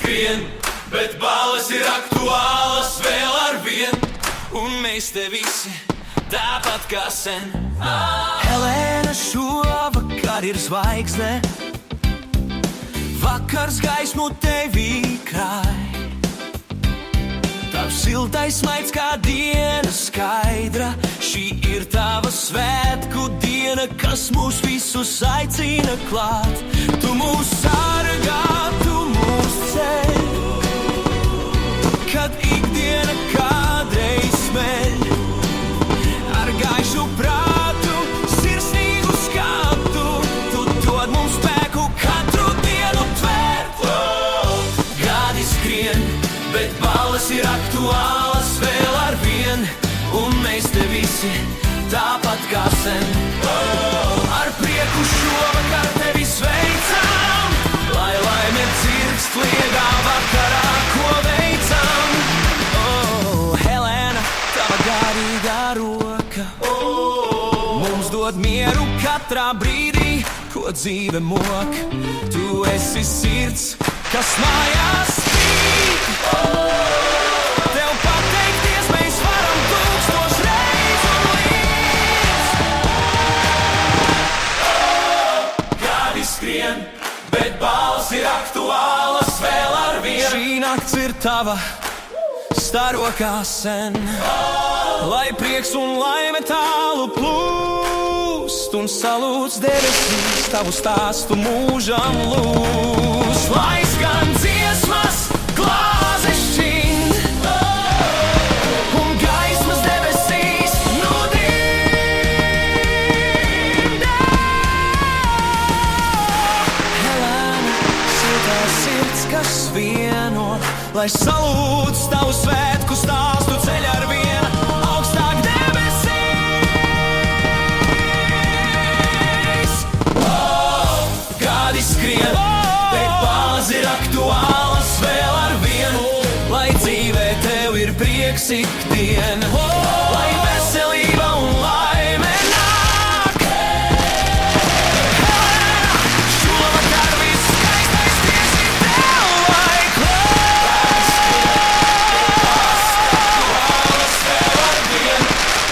skrien, bet balles ir aktuālas vēl ar vien. Un mēs te visi tāpat kā sen. Helēna šovakar ir zvaigzne, vakars gaismu tevī krāj. Tavs siltais maids kā diena skaidra, šī ir tava svētku diena, kas mūs visus aicina klāt. Tu mūs sargā, tu mūs ceļ, kad ikdiena kādreiz smeļ. Ar gaišu prātu, sirsnīgu skatu, tu dod mums spēku katru dienu tvērt. Gadi skrien, bet balles ir aktuālas vēl ar vien. Un mēs te visi tāpat kā sen. Ar prieku šovakar tevi sveicam, lai laime dzirkst liegā vakarā, ko veicam. Helēna, tava garīgā roka mums dod mieru katrā brīdī, ko dzīve mok. Tu esi sirds, kas mājās spīd. Tev pateikties mēs varam tūkstoš reiz un līdz. Gadi skrien, bet balles ir aktuālas vēl ar vien. Šī nakts ir tava, staro kā sen, lai prieks un laime tālu plūst un salūts debesīs tavu stāstu mūžam lūs. Lai skan dziesmas, glāzes šķind, Un gaismas debesīs nudien. Helēna, siltā sirds, kas vieno, lai salūts tavu svētku stāstu ceļ ar vienu augstāk debesīs. gadi skrien, bet balles ir aktuālas vēl ar vien. Lai dzīvē tev ir prieks ikdien, lai veselība un laime nāk. Helēna, šovakar viss skaistais tieši tev lai klājas.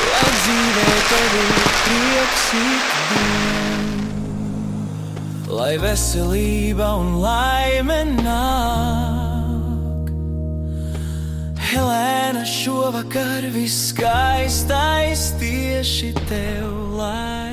Lai dzīvē tev ir prieks ikdien, lai veselība un laime nāk. Helēna, šovakar viss skaistais tieši tev lai